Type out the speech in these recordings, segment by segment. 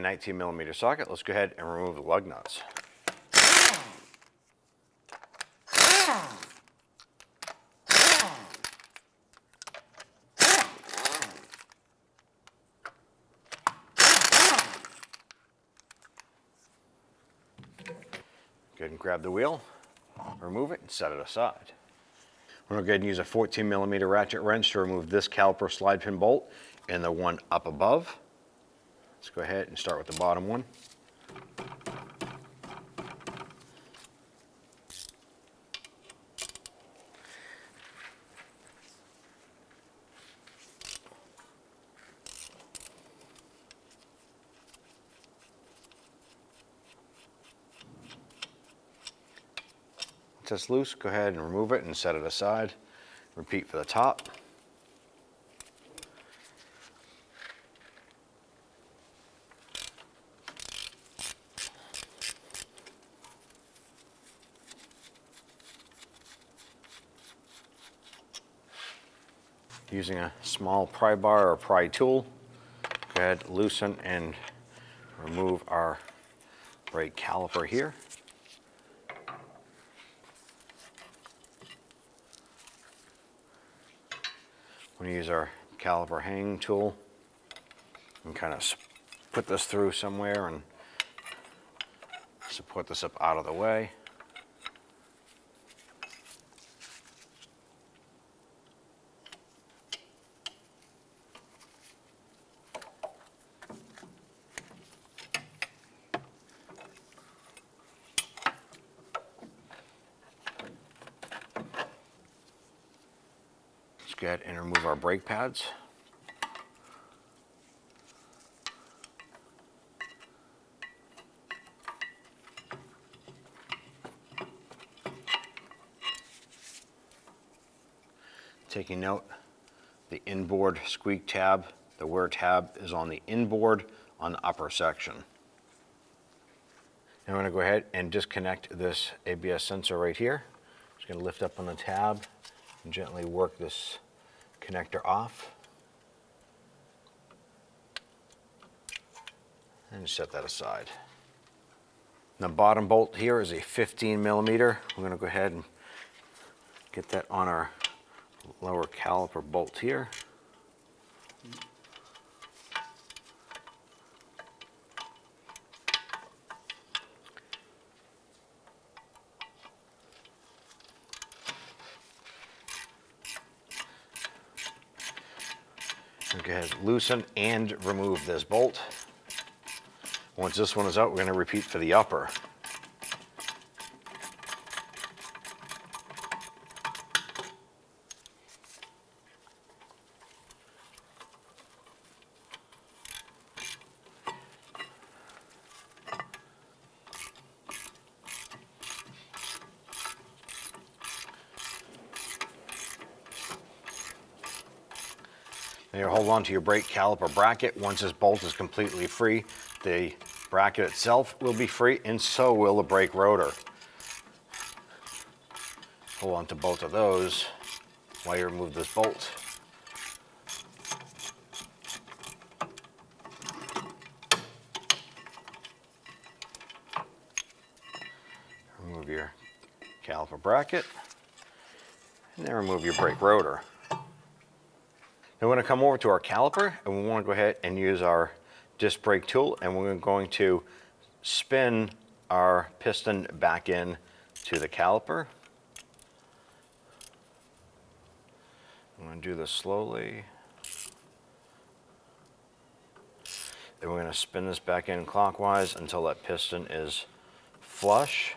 19mm socket. Let's go ahead and remove the lug nuts. Go ahead and grab the wheel, remove it, and set it aside. We're going to go ahead and use a 14mm ratchet wrench to remove this caliper slide pin bolt and the one up above. Let's go ahead and start with the bottom one. Once it's loose, go ahead and remove it and set it aside. Repeat for the top. Using a small pry bar or pry tool, go ahead, loosen and remove our brake caliper here. We're going to use our caliper hanging tool and kind of put this through somewhere and support this up out of the way. Go ahead and remove our brake pads. Taking note, the inboard squeak tab, the wear tab is on the inboard on the upper section. Now I'm going to go ahead and disconnect this ABS sensor right here. Just going to lift up on the tab and gently work this connector off and set that aside. The bottom bolt here is a 15mm. We're going to go ahead and get that on our lower caliper bolt here. Go ahead, loosen and remove this bolt. Once this one is out, we're going to repeat for the upper. Now you hold on to your brake caliper bracket. Once this bolt is completely free, the bracket itself will be free, and so will the brake rotor. Hold on to both of those while you remove this bolt. Remove your caliper bracket, and then remove your brake rotor. Now we're going to come over to our caliper, and we want to go ahead and use our disc brake tool, and we're going to spin our piston back in to the caliper. I'm going to do this slowly. Then we're going to spin this back in clockwise until that piston is flush.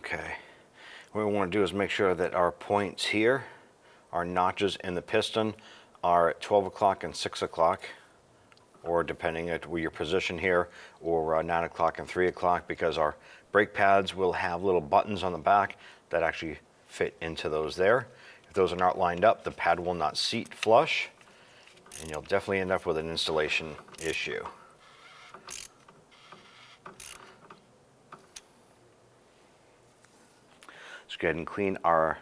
Okay, what we want to do is make sure that our points here, our notches in the piston, are at 12 o'clock and 6 o'clock, or depending at where your position here, or 9 o'clock and 3 o'clock, because our brake pads will have little buttons on the back that actually fit into those there. If those are not lined up, the pad will not seat flush, and you'll definitely end up with an installation issue. Let's go ahead and clean our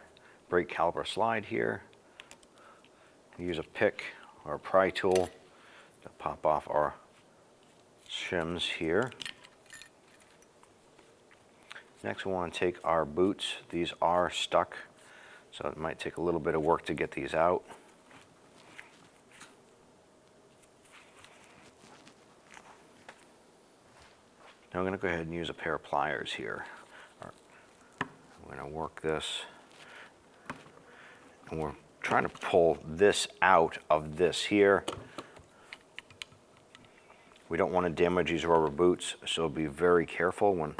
brake caliper slide here. Use a pick or a pry tool to pop off our shims here. Next, we want to take our boots. These are stuck, so it might take a little bit of work to get these out. Now I'm going to go ahead and use a pair of pliers here. I'm going to work this, and we're trying to pull this out of this here. We don't want to damage these rubber boots, so be very careful when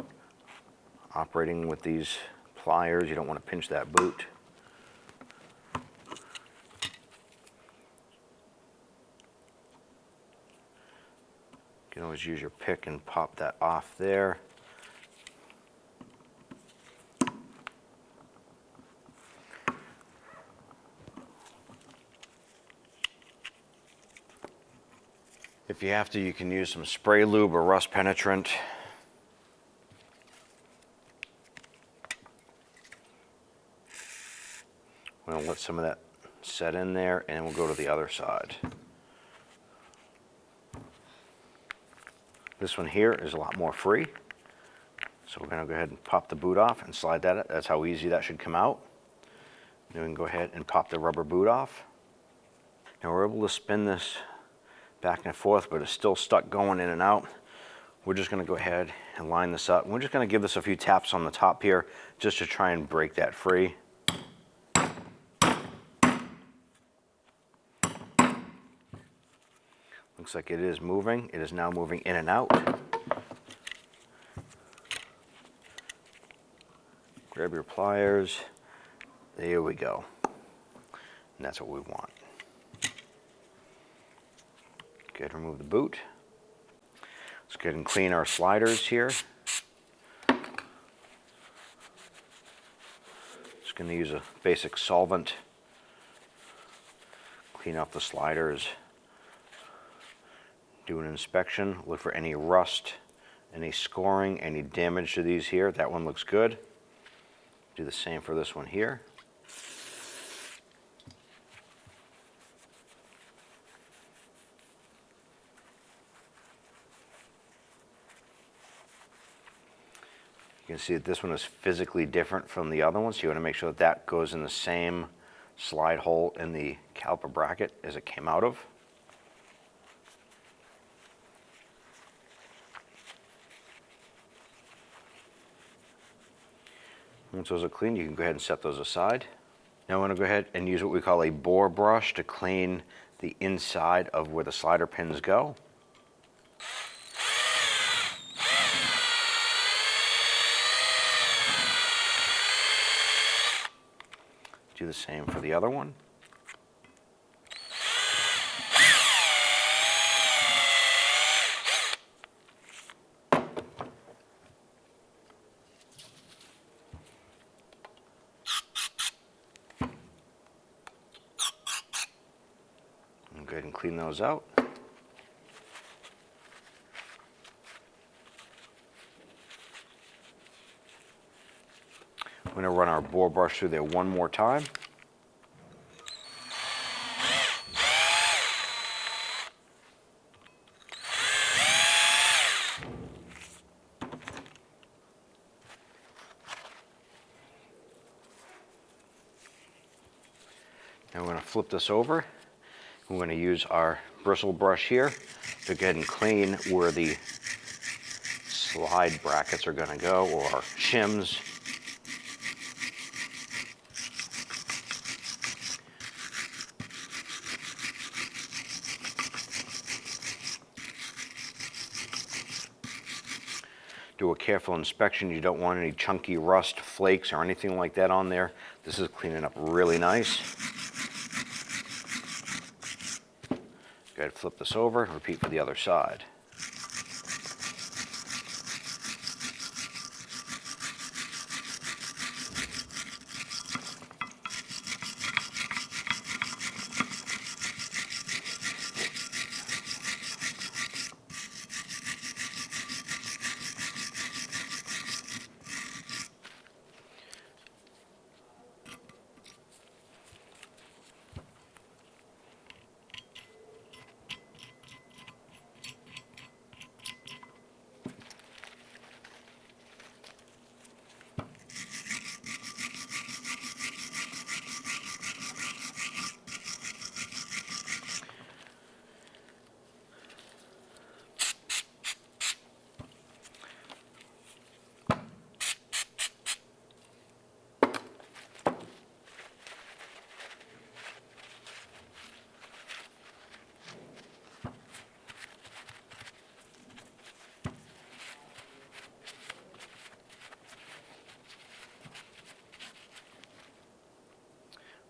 operating with these pliers. You don't want to pinch that boot. You can always use your pick and pop that off there. If you have to, you can use some spray lube or rust penetrant. We'll let some of that set in there, and we'll go to the other side. This one here is a lot more free. So we're going to go ahead and pop the boot off and slide that. That's how easy that should come out. Then we can go ahead and pop the rubber boot off. Now we're able to spin this back and forth, but it's still stuck going in and out. We're just going to go ahead and line this up. We're just going to give this a few taps on the top here just to try and break that free. Looks like it is moving. It is now moving in and out. Grab your pliers. There we go. And that's what we want. Go ahead and remove the boot. Let's go ahead and clean our sliders here. Just going to use a basic solvent. Clean off the sliders. Do an inspection. Look for any rust, any scoring, any damage to these here. That one looks good. Do the same for this one here. You can see that this one is physically different from the other one, so you want to make sure that that goes in the same slide hole in the caliper bracket as it came out of. Once those are clean, you can go ahead and set those aside. Now I want to go ahead and use what we call a bore brush to clean the inside of where the slider pins go. Do the same for the other one. Go ahead and clean those out. I'm going to run our bore brush through there one more time. Now we're going to flip this over. We're going to use our bristle brush here to go ahead and clean where the slide brackets are going to go, or our shims. do a careful inspection. You don't want any chunky rust, flakes, or anything like that on there. This is cleaning up really nice. Go ahead, flip this over, repeat for the other side.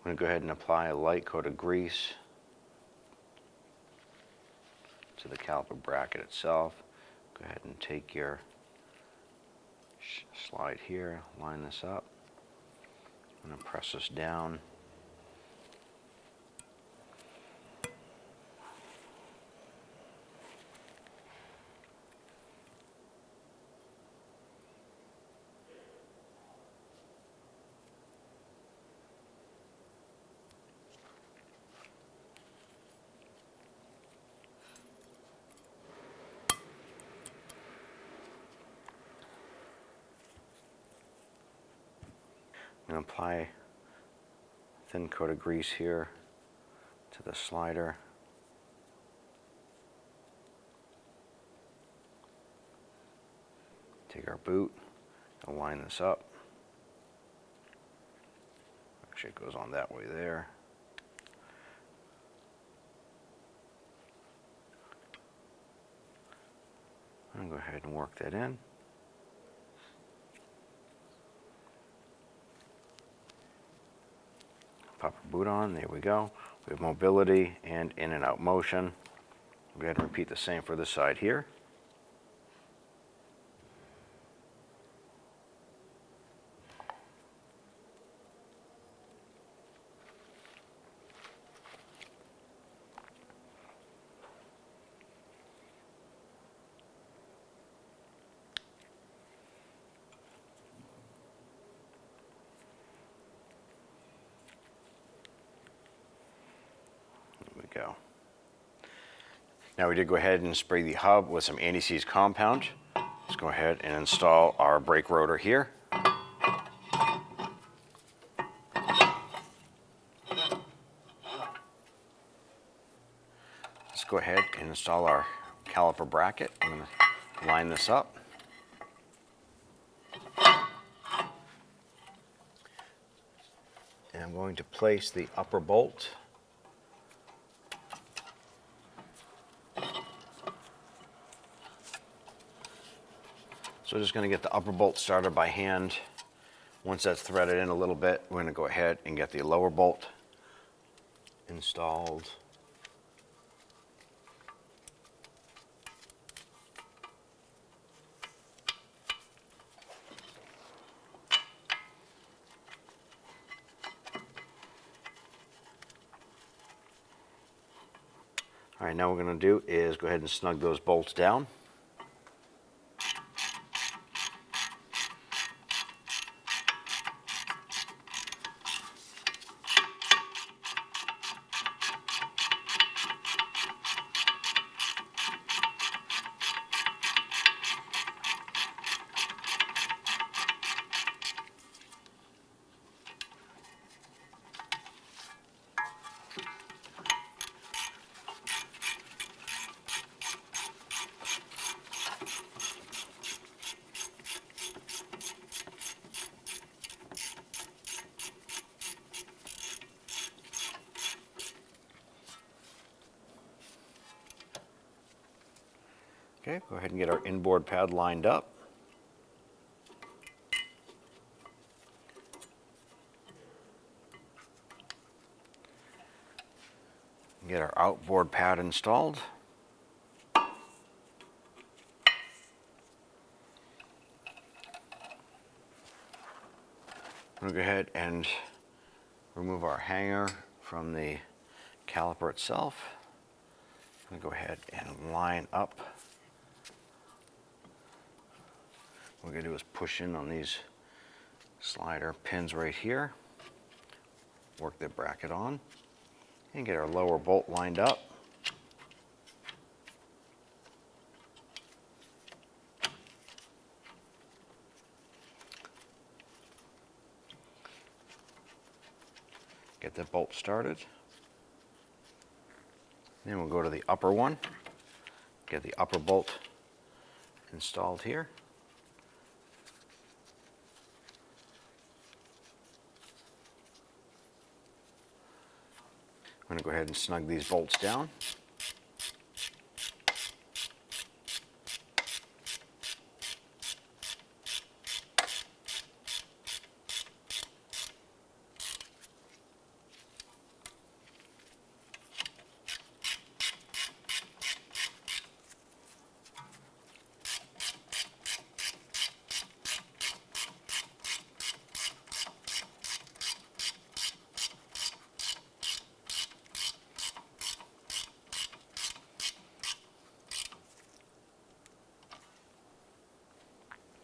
I'm going to go ahead and apply a light coat of grease to the caliper bracket itself. Go ahead and take your slide here, line this up. I'm going to press this down. I'm going to apply a thin coat of grease here to the slider. Take our boot and line this up. Actually, it goes on that way there. I'm going to go ahead and work that in. Pop our boot on, there we go. We have mobility and in and out motion. We'll go ahead and repeat the same for this side here. Go. Now we did go ahead and spray the hub with some anti-seize compound. Let's go ahead and install our brake rotor here. Let's go ahead and install our caliper bracket. I'm going to line this up. And I'm going to place the upper bolt So we're just going to get the upper bolt started by hand. Once that's threaded in a little bit, we're going to go ahead and get the lower bolt installed. All right, now what we're going to do is go ahead and snug those bolts down. Okay, go ahead and get our inboard pad lined up. Get our outboard pad installed. We'll go ahead and remove our hanger from the caliper itself. I'm going to go ahead and line up. What we're going to do is push in on these slider pins right here. Work the bracket on and get our lower bolt lined up. Get the bolt started. Then we'll go to the upper one. Get the upper bolt installed here. I'm going to go ahead and snug these bolts down.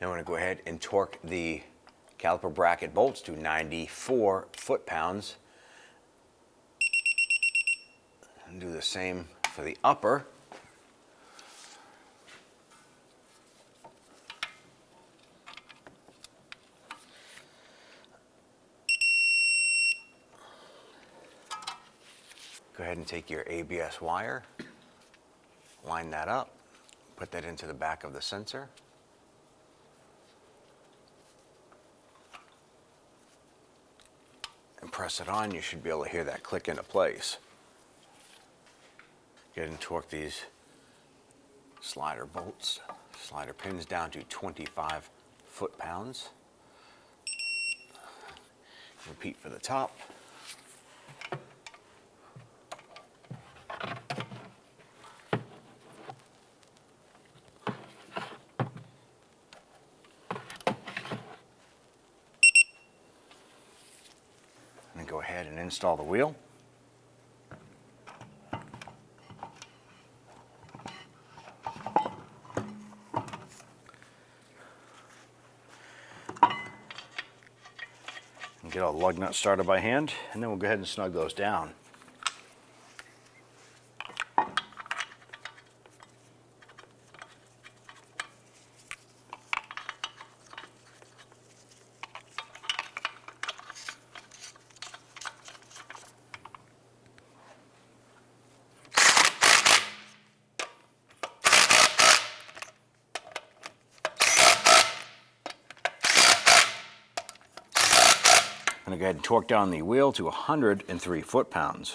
Now I'm going to go ahead and torque the caliper bracket bolts to 94 foot-pounds. And do the same for the upper. Go ahead and take your ABS wire, line that up, put that into the back of the sensor. And press it on, you should be able to hear that click into place. Go ahead and torque these slider bolts, slider pins down to 25 foot-pounds. Repeat for the top. And go ahead and install the wheel. And get all the lug nuts started by hand, and then we'll go ahead and snug those down. I'm going to go ahead and torque down the wheel to 103 foot-pounds.